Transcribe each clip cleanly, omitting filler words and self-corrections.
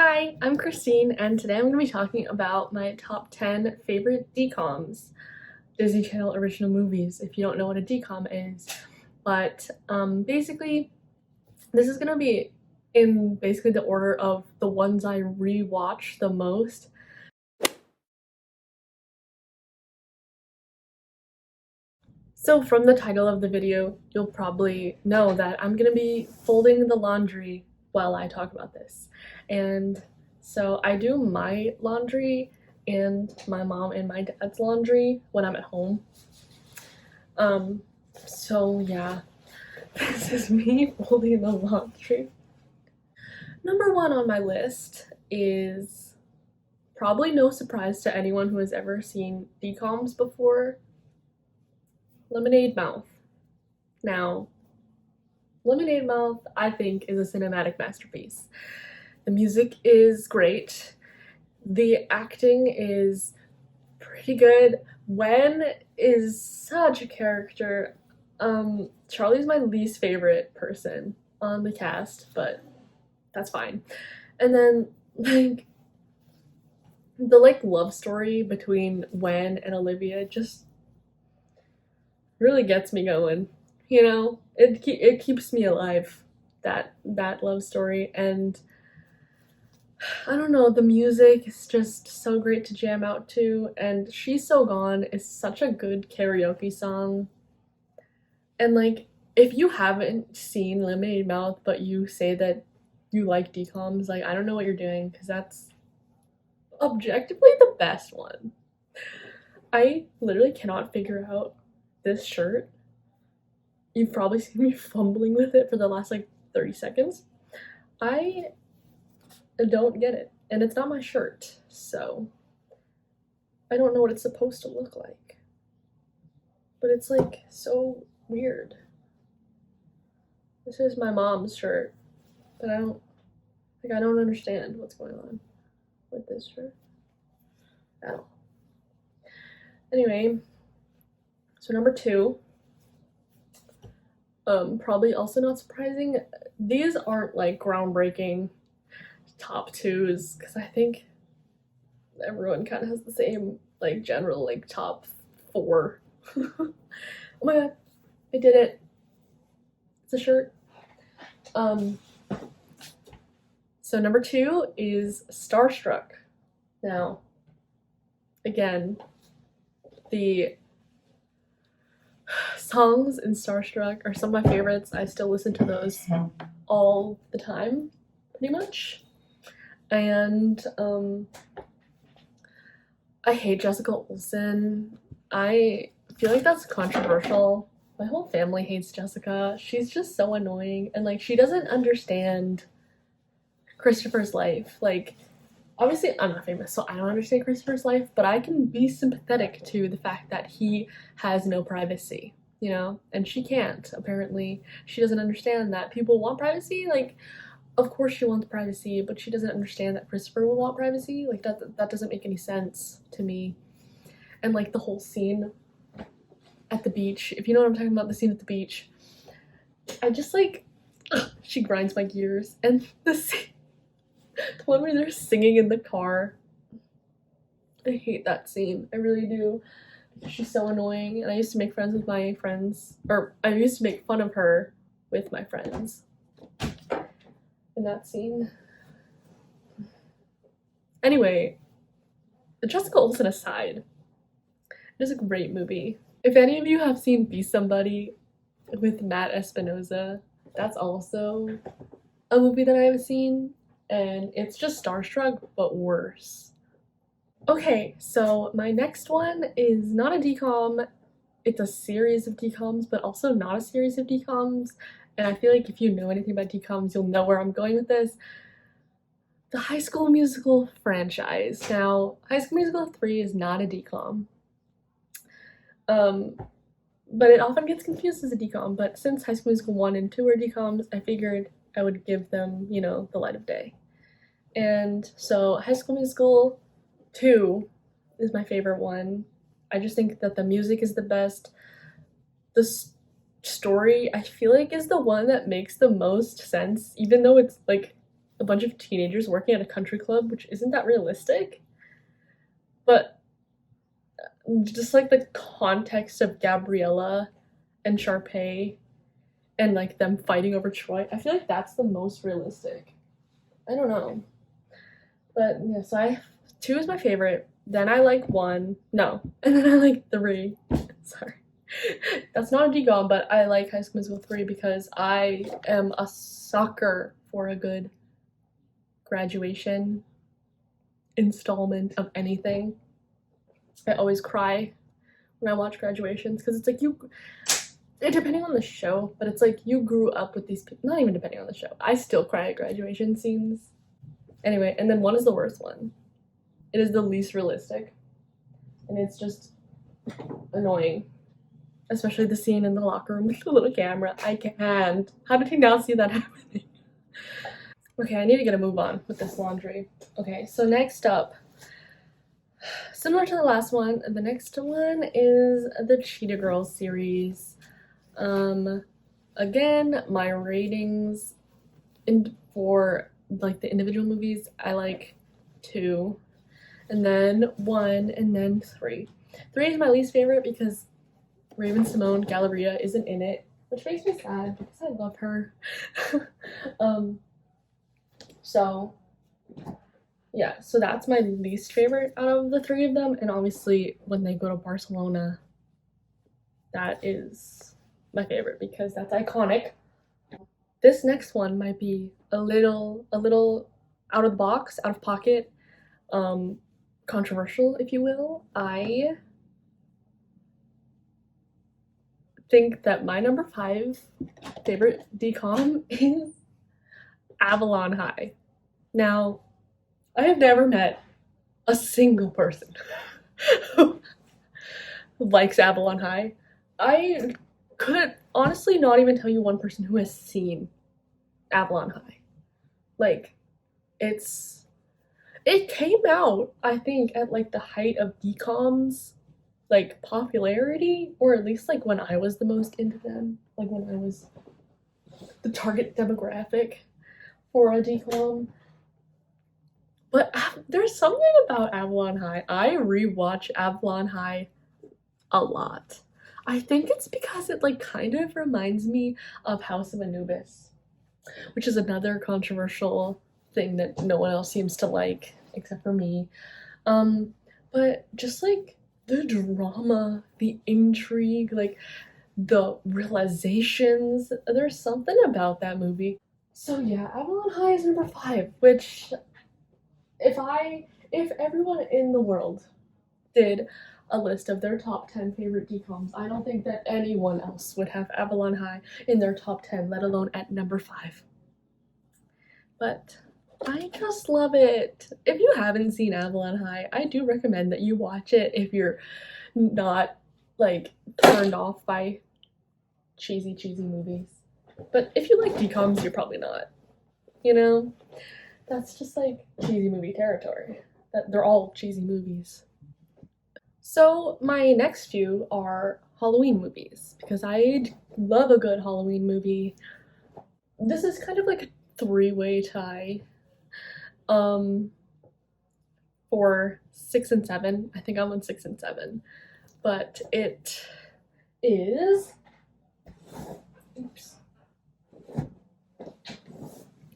Hi, I'm Christine, and today I'm going to be talking about my top 10 favorite dcoms, Disney Channel original movies, if you don't know what a dcom is. But basically, this is going to be in basically the order of the ones I rewatch the most. So from the title of the video, you'll probably know that I'm going to be folding the laundry while I talk about this. And so I do my laundry and my mom and my dad's laundry when I'm at home. So yeah, this is me folding the laundry. Number one on my list is probably no surprise to anyone who has ever seen dcoms before, Lemonade Mouth. Now, Lemonade Mouth, I think, is a cinematic masterpiece. The music is great. The acting is pretty good. Wen is such a character. Charlie's my least favorite person on the cast, but that's fine. And then, the love story between Wen and Olivia just really gets me going. You know, it keeps me alive, that love story. And I don't know, the music is just so great to jam out to, and She's So Gone is such a good karaoke song. And if you haven't seen Lemonade Mouth but you say that you like dcoms, I don't know what you're doing, because that's objectively the best one. I literally cannot figure out this shirt. You've probably seen me fumbling with it for the last 30 seconds. I don't get it, and it's not my shirt, so I don't know what it's supposed to look like. But it's so weird. This is my mom's shirt, but I don't understand what's going on with this shirt at all. Anyway, so number two, probably also not surprising, these aren't groundbreaking top twos, because I think everyone kind of has the same general top four. Oh my god, I did it. It's a shirt. So number two is Starstruck. Now, again, the songs in Starstruck are some of my favorites. I still listen to those all the time, pretty much. And I hate Jessica Olsen. I feel like that's controversial. My whole family hates Jessica. She's just so annoying, and she doesn't understand Christopher's life. Obviously I'm not famous, so I don't understand Christopher's life, but I can be sympathetic to the fact that he has no privacy, you know, and she can't. Apparently she doesn't understand that people want privacy. Of course she wants privacy, but she doesn't understand that Christopher will want privacy. That doesn't make any sense to me. And the whole scene at the beach, if you know what I'm talking about, the scene at the beach, I just she grinds my gears. And the scene, the one where they're singing in the car, I hate that scene. I really do. She's so annoying, and I used to make friends with my friends, or I used to make fun of her with my friends in that scene. Anyway, Jessica Olsen aside, it is a great movie. If any of you have seen Be Somebody with Matt Espinoza, that's also a movie that I have seen, and it's just Starstruck, but worse. Okay, so my next one is not a dcom. It's a series of dcoms, but also not a series of dcoms. And I feel if you know anything about dcoms, you'll know where I'm going with this. The High School Musical franchise. Now, High School Musical 3 is not a dcom. But it often gets confused as a dcom. But since High School Musical 1 and 2 are dcoms, I figured I would give them, the light of day. And so High School Musical 2 is my favorite one. I just think that the music is the best. The story, I feel is the one that makes the most sense, even though it's a bunch of teenagers working at a country club, which isn't that realistic. But just like the context of Gabriella and Sharpay and like them fighting over Troy, I feel like that's the most realistic. I don't know. But yeah, so I 2 is my favorite. Then I like 1. No. And then I like 3. Sorry. That's not a decom, but I like High School Musical 3 because I am a sucker for a good graduation installment of anything. I always cry when I watch graduations because it's like depending on the show, but it's like you grew up with these people. Not even depending on the show. I still cry at graduation scenes. Anyway, and then 1 is the worst one. It is the least realistic. And it's just annoying. Especially the scene in the locker room with the little camera. I can't. How did he not see that happening? Okay, I need to get a move on with this laundry. Okay, so next up, similar to the last one, the next one is the Cheetah Girls series. Again, my ratings for like the individual movies, I like 2, and then 1, and then 3. 3 is my least favorite because Raven-Symoné Galleria isn't in it, which makes me sad because I love her. So yeah, so that's my least favorite out of the 3 of them, and obviously when they go to Barcelona, that is my favorite because that's iconic. This next one might be a little out of the box, out of pocket, controversial, if you will. I think that my number 5 favorite decom is Avalon High. Now, I have never met a single person who likes Avalon High. I could honestly not even tell you one person who has seen Avalon High. Like, it came out, I think, at like the height of dcoms, like popularity, or at least like when I was the most into them, like when I was the target demographic for a decom. But there's something about Avalon High. I rewatch Avalon High a lot. I think it's because it like kind of reminds me of House of Anubis, which is another controversial thing that no one else seems to like except for me. But just like the drama, the intrigue, like the realizations, there's something about that movie. So yeah, Avalon High is number 5, which if everyone in the world did a list of their top 10 favorite decoms, I don't think that anyone else would have Avalon High in their top 10, let alone at number 5. But I just love it. If you haven't seen Avalon High, I do recommend that you watch it if you're not like turned off by cheesy movies. But if you like decoms, you're probably not. You know? That's just like cheesy movie territory. They're all cheesy movies. So my next few are Halloween movies because I love a good Halloween movie. This is kind of like a 3-way tie for 6 and 7. I think I'm on 6 and 7, but it is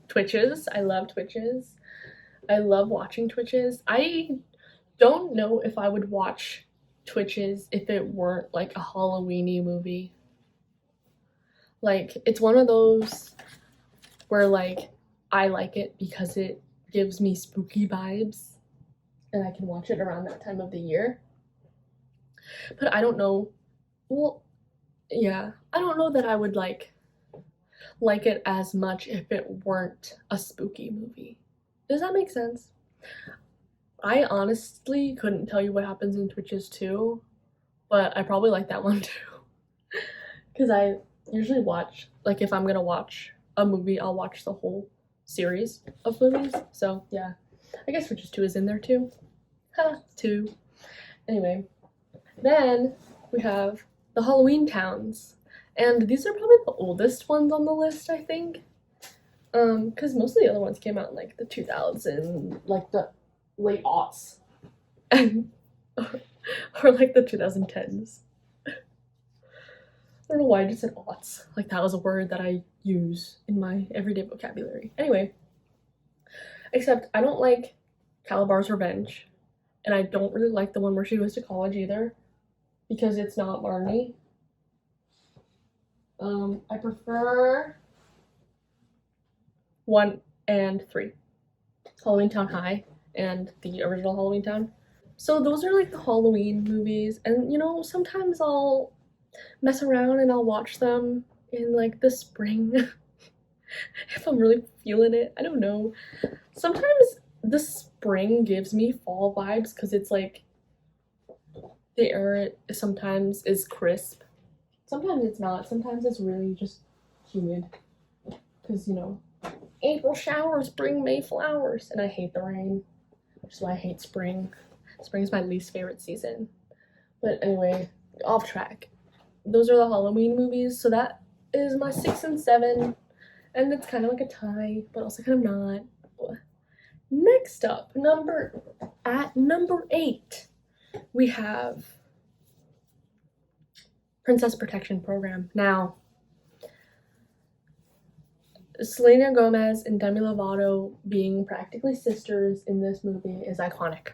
Twitches. I love Twitches. I love watching Twitches. I don't know if I would watch Twitches if it weren't like a Halloween-y movie. Like, it's one of those where like I like it because it gives me spooky vibes and I can watch it around that time of the year. But I don't know, well, yeah, I don't know that I would like it as much if it weren't a spooky movie. Does that make sense? I honestly couldn't tell you what happens in Twitches 2, but I probably like that one too. Because I usually watch, like if I'm gonna watch a movie, I'll watch the whole series of movies. So yeah, I guess Twitches 2 is in there too. Ha, 2. Anyway, then we have the Halloween towns. And these are probably the oldest ones on the list, I think. Because most of the other ones came out in like the 2000s, like the late aughts, and or like the 2010s. I don't know why I just said aughts. Like that was a word that I use in my everyday vocabulary. Anyway, except I don't like Calabar's Revenge, and I don't really like the one where she goes to college either, because it's not Marnie. I prefer 1 and 3, Halloween Town High and the original Halloween Town. So those are like the Halloween movies, and you know, sometimes I'll mess around and I'll watch them in like the spring if I'm really feeling it. I don't know. Sometimes the spring gives me fall vibes because it's like the air sometimes is crisp. Sometimes it's not. Sometimes it's really just humid because, you know, April showers bring May flowers, and I hate the rain, which is why I hate spring. Spring is my least favorite season. But anyway, off track. Those are the Halloween movies, so that is my 6 and 7, and it's kind of like a tie, but also kind of not. Next up, at number 8, we have Princess Protection Program. Now, Selena Gomez and Demi Lovato being practically sisters in this movie is iconic.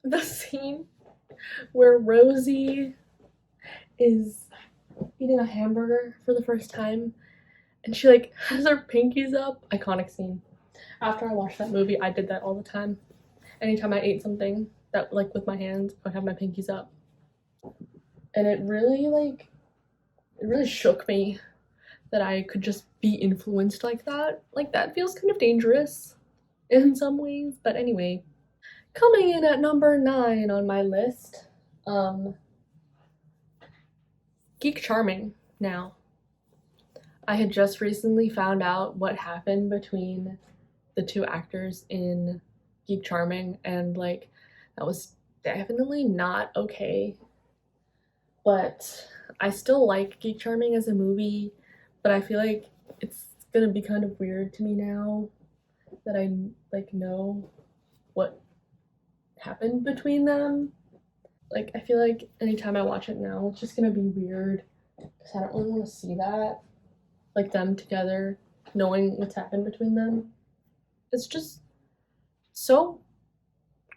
The scene where Rosie is eating a hamburger for the first time and she like has her pinkies up, iconic scene. After I watched that movie, I did that all the time. Anytime I ate something that like with my hands, I would have my pinkies up. And it really shook me that I could just be influenced like that. Like that feels kind of dangerous in some ways, but anyway. Coming in at number 9 on my list, Geek Charming. Now, I had just recently found out what happened between the 2 actors in Geek Charming, and like that was definitely not okay. But I still like Geek Charming as a movie, but I feel like it's gonna be kind of weird to me now that I like know what happened between them. Like I feel like anytime I watch it now, it's just gonna be weird because I don't really want to see that, like them together, knowing what's happened between them. It's just so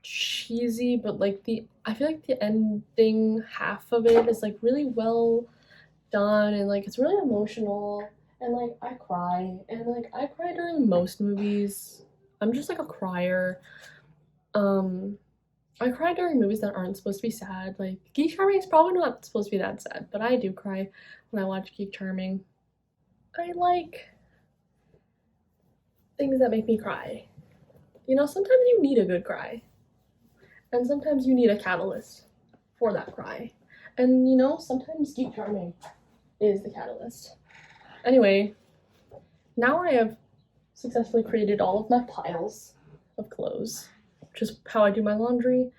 cheesy, but like I feel like the ending half of it is like really well done, and like it's really emotional, and like I cry, and like I cry during most movies. I'm just like a crier. I cry during movies that aren't supposed to be sad. Like Geek Charming is probably not supposed to be that sad, but I do cry when I watch Geek Charming. I like things that make me cry. You know, sometimes you need a good cry, and sometimes you need a catalyst for that cry. And you know, sometimes Geek Charming is the catalyst. Anyway, now I have successfully created all of my piles of clothes, which is how I do my laundry.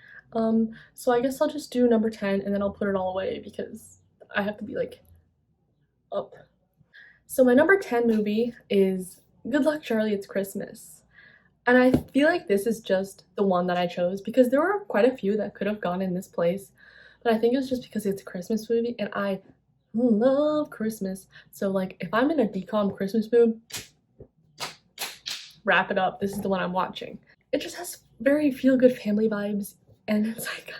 So I guess I'll just do number 10 and then I'll put it all away because I have to be like up. So my number 10 movie is Good Luck Charlie, It's Christmas. And I feel like this is just the one that I chose because there were quite a few that could have gone in this place. But I think it was just because it's a Christmas movie and I love Christmas. So like if I'm in a decom Christmas mood, wrap it up. This is the one I'm watching. It just has very feel-good family vibes, and it's like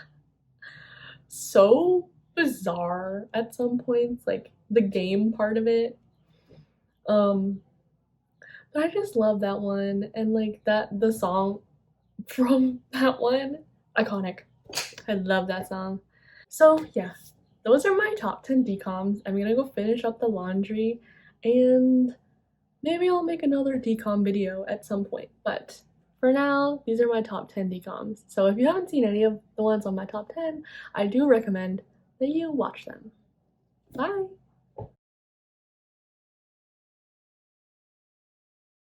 so bizarre at some points, like the game part of it. But I just love that one, and like the song from that one, iconic. I love that song. So yeah, those are my top 10 decoms. I'm gonna go finish up the laundry, and maybe I'll make another decom video at some point, but for now, these are my top 10 decoms. So if you haven't seen any of the ones on my top 10, I do recommend that you watch them. Bye!